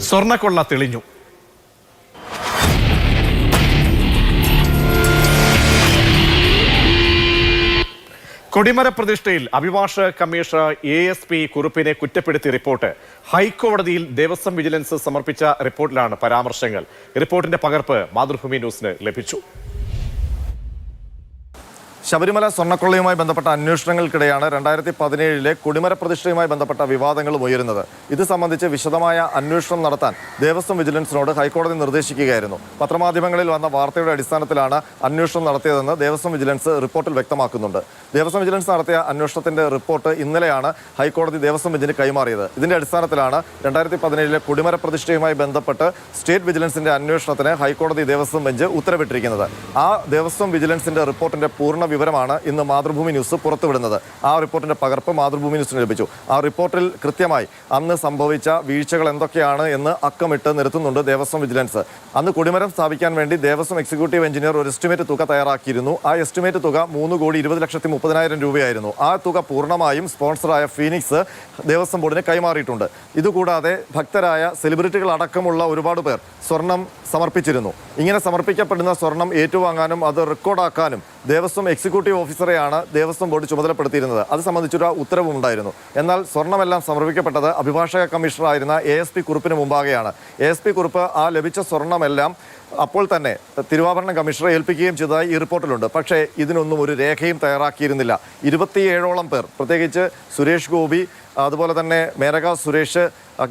സ്വർണ്ണക്കൊള്ള തെളിഞ്ഞു. കൊടിമര പ്രതിഷ്ഠയിൽ അഭിഭാഷക കമ്മീഷണർ ASP കുറുപ്പിനെ കുറ്റപ്പെടുത്തിയ റിപ്പോർട്ട് ഹൈക്കോടതിയിൽ ദേവസ്വം വിജിലൻസ് സമർപ്പിച്ച റിപ്പോർട്ടിലാണ് പരാമർശങ്ങൾ. റിപ്പോർട്ടിന്റെ പകർപ്പ് മാതൃഭൂമി ന്യൂസിന് ലഭിച്ചു. ശബരിമല സ്വർണ്ണക്കൊള്ളയുമായി ബന്ധപ്പെട്ട അന്വേഷണങ്ങൾക്കിടെയാണ് 2017 കൊടിമര പ്രതിഷ്ഠയുമായി ബന്ധപ്പെട്ട വിവാദങ്ങളും ഉയരുന്നത്. ഇത് സംബന്ധിച്ച് വിശദമായ അന്വേഷണം നടത്താൻ ദേവസ്വം വിജിലൻസിനോട് ഹൈക്കോടതി നിർദ്ദേശിക്കുകയായിരുന്നു. പത്രമാധ്യമങ്ങളിൽ വന്ന വാർത്തയുടെ അടിസ്ഥാനത്തിലാണ് അന്വേഷണം നടത്തിയതെന്ന് ദേവസ്വം വിജിലൻസ് റിപ്പോർട്ടിൽ വ്യക്തമാക്കുന്നുണ്ട്. ദേവസ്വം വിജിലൻസ് നടത്തിയ അന്വേഷണത്തിന്റെ റിപ്പോർട്ട് ഇന്നലെയാണ് ഹൈക്കോടതി ദേവസ്വം ബെഞ്ചിന് കൈമാറിയത്. ഇതിന്റെ അടിസ്ഥാനത്തിലാണ് 2017 കൊടിമര പ്രതിഷ്ഠയുമായി ബന്ധപ്പെട്ട് സ്റ്റേറ്റ് വിജിലൻസിന്റെ അന്വേഷണത്തിന് ഹൈക്കോടതി ദേവസ്വം ബെഞ്ച് ഉത്തരവിട്ടിരിക്കുന്നത്. ആ ദേവസ്വം വിജിലൻസിന്റെ റിപ്പോർട്ടിന്റെ പൂർണ്ണ വിവരമാണ് ഇന്ന് മാതൃഭൂമി ന്യൂസ് പുറത്തുവിടുന്നത്. ആ റിപ്പോർട്ടിന്റെ പകർപ്പ് മാതൃഭൂമി ന്യൂസിന് ലഭിച്ചു. ആ റിപ്പോർട്ടിൽ കൃത്യമായി അന്ന് സംഭവിച്ച വീഴ്ചകൾ എന്തൊക്കെയാണ് എന്ന് അക്കമിട്ട് നിരത്തുന്നുണ്ട് ദേവസ്വം വിജിലൻസ്. അന്ന് കൊടിമരം സ്ഥാപിക്കാൻ വേണ്ടി ദേവസ്വം എക്സിക്യൂട്ടീവ് എഞ്ചിനീയർ ഒരു എസ്റ്റിമേറ്റ് തുക തയ്യാറാക്കിയിരുന്നു. ആ എസ്റ്റിമേറ്റ് തുക 3,20,30,000 രൂപയായിരുന്നു. ആ തുക പൂർണ്ണമായും സ്പോൺസറായ ഫീനിക്സ് ദേവസ്വം ബോർഡിന് കൈമാറിയിട്ടുണ്ട്. ഇതുകൂടാതെ ഭക്തരായ സെലിബ്രിറ്റികൾ അടക്കമുള്ള ഒരുപാട് പേർ സ്വർണം സമർപ്പിച്ചിരുന്നു. ഇങ്ങനെ സമർപ്പിക്കപ്പെടുന്ന സ്വർണം ഏറ്റുവാങ്ങാനും അത് റെക്കോർഡാക്കാനും ദേവസ്വം എക്സിക്യൂട്ടീവ് ഓഫീസറെയാണ് ദേവസ്വം ബോർഡ് ചുമതലപ്പെടുത്തിയിരുന്നത്. അത് സംബന്ധിച്ചൊരു ഉത്തരവും ഉണ്ടായിരുന്നു. എന്നാൽ സ്വർണമെല്ലാം സമർപ്പിക്കപ്പെട്ടത് അഭിഭാഷക കമ്മീഷണറായിരുന്ന ASP കുറുപ്പിന് മുമ്പാകെയാണ്. ASP കുറുപ്പ് ആ ലഭിച്ച സ്വർണമെല്ലാം അപ്പോൾ തന്നെ തിരുവാഭരണം കമ്മീഷണറെ ഏൽപ്പിക്കുകയും ചെയ്തതായി ഈ റിപ്പോർട്ടിലുണ്ട്. പക്ഷേ ഇതിനൊന്നും ഒരു രേഖയും തയ്യാറാക്കിയിരുന്നില്ല. 27ഓളം പേർ, പ്രത്യേകിച്ച് സുരേഷ് ഗോപി, അതുപോലെ തന്നെ മേനക സുരേഷ്,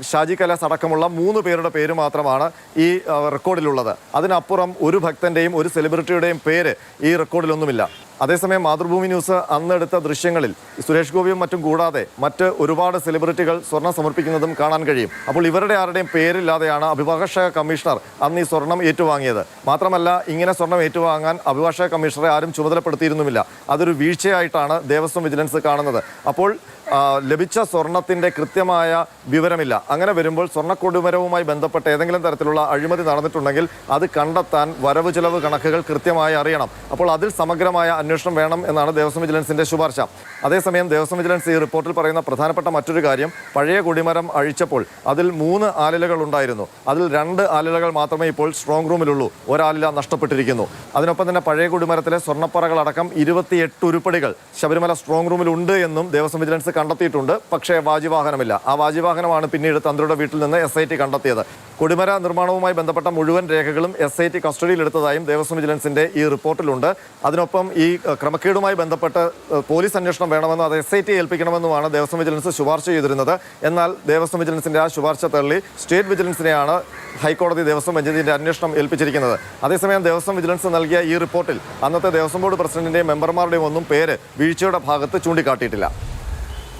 ഷാജി കൈലാസ് അടക്കമുള്ള 3 പേരുടെ പേര് മാത്രമാണ് ഈ റെക്കോർഡിലുള്ളത്. അതിനപ്പുറം ഒരു ഭക്തന്റെയും ഒരു സെലിബ്രിറ്റിയുടെയും പേര് ഈ റെക്കോർഡിലൊന്നുമില്ല. അതേസമയം മാതൃഭൂമി ന്യൂസ് അന്നെടുത്ത ദൃശ്യങ്ങളിൽ സുരേഷ് ഗോപിയും മറ്റും കൂടാതെ മറ്റ് ഒരുപാട് സെലിബ്രിറ്റികൾ സ്വർണം സമർപ്പിക്കുന്നതും കാണാൻ കഴിയും. അപ്പോൾ ഇവരുടെ ആരുടെയും പേരില്ലാതെയാണ് അഭിഭാഷക കമ്മീഷണർ അന്ന് ഈ സ്വർണം ഏറ്റുവാങ്ങിയത്. മാത്രമല്ല, ഇങ്ങനെ സ്വർണം ഏറ്റുവാങ്ങാൻ അഭിഭാഷക കമ്മീഷണറെ ആരും ചുമതലപ്പെടുത്തിയിരുന്നുമില്ല. അതൊരു വീഴ്ചയായിട്ടാണ് ദേവസ്വം വിജിലൻസ് കാണുന്നത്. അപ്പോൾ ലഭിച്ച സ്വർണത്തിന്റെ കൃത്യമായ വിവരമില്ല. അങ്ങനെ വരുമ്പോൾ സ്വർണ്ണക്കൊടുമരവുമായി ബന്ധപ്പെട്ട് ഏതെങ്കിലും തരത്തിലുള്ള അഴിമതി നടന്നിട്ടുണ്ടെങ്കിൽ അത് കണ്ടെത്താൻ വരവ് ചെലവ് കണക്കുകൾ കൃത്യമായി അറിയണം. അപ്പോൾ അതിൽ സമഗ്രമായ അന്വേഷണം വേണം എന്നാണ് ദേവസ്വം വിജിലൻസിന്റെ ശുപാർശ. അതേസമയം ദേവസ്വം വിജിലൻസ് ഈ റിപ്പോർട്ടിൽ പറയുന്ന പ്രധാനപ്പെട്ട മറ്റൊരു കാര്യം, പഴയ കൊടിമരം അഴിച്ചപ്പോൾ അതിൽ 3 ആലിലകൾ ഉണ്ടായിരുന്നു. അതിൽ 2 ആലിലകൾ മാത്രമേ ഇപ്പോൾ സ്ട്രോങ് റൂമിലുള്ളൂ. ഒരാലില നഷ്ടപ്പെട്ടിരിക്കുന്നു. അതിനൊപ്പം തന്നെ പഴയ കൊടിമരത്തിലെ സ്വർണ്ണപ്പറകളടക്കം 28 ഉരുപ്പടികൾ ശബരിമല സ്ട്രോങ് റൂമിൽ ഉണ്ട് എന്നും ദേവസ്വം വിജിലൻസ് കണ്ടെത്തിയിട്ടുണ്ട്. പക്ഷേ വാജിവാഹനമില്ല. ആ വാജിവാഹനമാണ് പിന്നീട് തന്ത്രിയുടെ വീട്ടിൽ നിന്ന് SIT കണ്ടെത്തിയത്. കൊടിമര നിർമ്മാണവുമായി ബന്ധപ്പെട്ട മുഴുവൻ രേഖകളും SIT കസ്റ്റഡിയിലെടുത്തതായും ദേവസ്വം വിജിലൻസിന്റെ ഈ റിപ്പോർട്ടിലുണ്ട്. അതിനൊപ്പം ഈ ക്രമക്കേടുമായി ബന്ധപ്പെട്ട് പോലീസ് അന്വേഷണം വേണമെന്ന് അത് SIT ഏൽപ്പിക്കണമെന്നുമാണ് ദേവസ്വം വിജിലൻസ് ശുപാർശ ചെയ്തിരുന്നത്. എന്നാൽ ദേവസ്വം വിജിലൻസിന്റെ ആ ശുപാർശ തള്ളി സ്റ്റേറ്റ് വിജിലൻസിനെയാണ് ഹൈക്കോടതി ദേവസ്വം ബെഞ്ചിന്റെ അന്വേഷണം ഏൽപ്പിച്ചിരിക്കുന്നത്. അതേസമയം ദേവസ്വം വിജിലൻസ് നൽകിയ ഈ റിപ്പോർട്ടിൽ അന്നത്തെ ദേവസ്വം ബോർഡ് പ്രസിഡന്റിന്റെയും മെമ്പർമാരുടെയും ഒന്നും പേര് വീഴ്ചയുടെ ഭാഗത്ത് ചൂണ്ടിക്കാട്ടിയിട്ടില്ല.